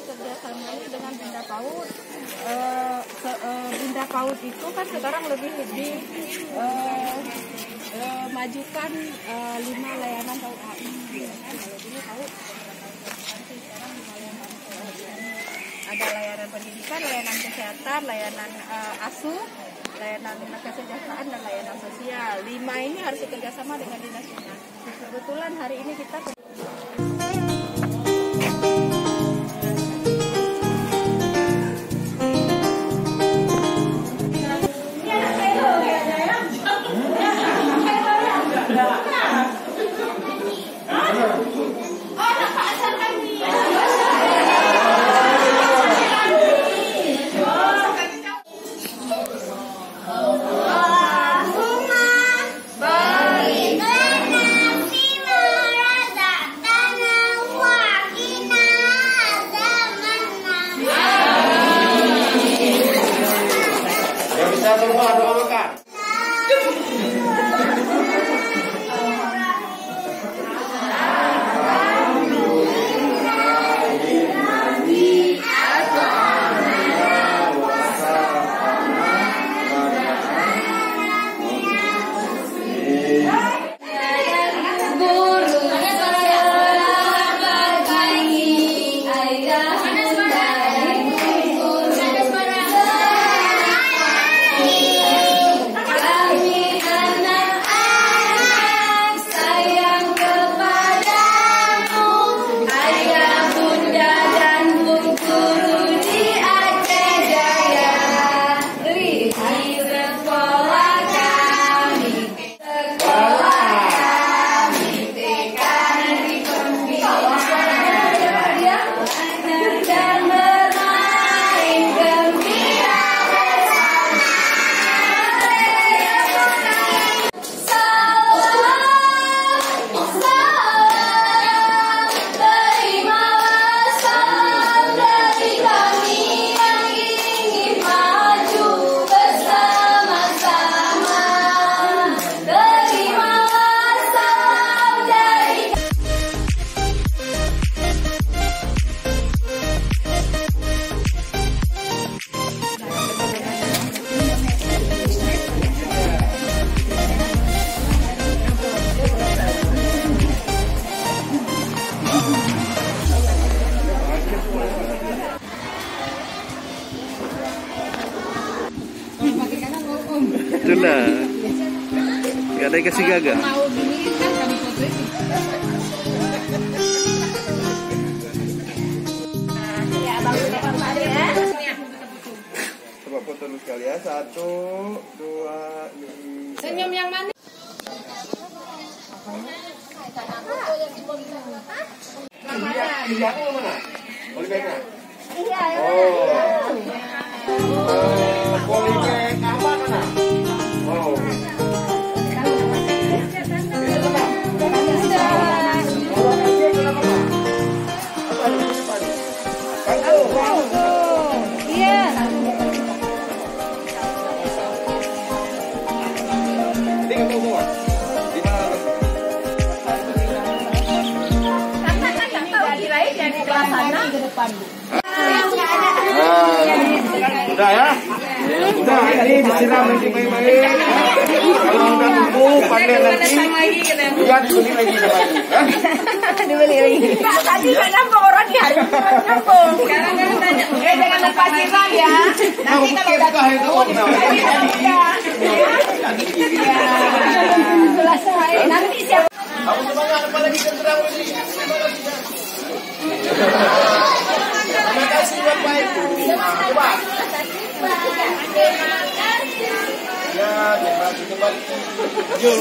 Kerjasamanya dengan Bunda PAUD. Bunda PAUD itu kan sekarang lebih majukan 5 layanan PAUD AI. Kalau dulu PAUD sekarang 5 layanan. Ada layanan pendidikan, layanan kesehatan, layanan asuh, layanan kesejahteraan, dan layanan sosial. 5 ini harus bekerjasama dengan dinas dinas. Kebetulan hari ini kita semua doakan. Itulah, nggak ada yang kasih gagal. Coba foto dulu sekali ya. 1, 2, 3. senyum yang manis. Iya, mana? Polybag-nya? Iya. Polybag apa mana? Oh. Udah ya? Udah, ini disiram lagi baik-baik. Kalau udah tumbuh, pakai nanti. Lihat, beli lagi sama ini. Dibeli lagi. Tadi kan nyambung orang di hari. Nyambung. Sekarang kan tanya. Jangan lepas siram ya. Nanti kalau udah tumbuh, selesai. Nanti siapa? Kamu semangat, apalagi terserah ini. Terima kasih Bapak Ibu. Coba. Ya, terima kasih kembali. Yuk.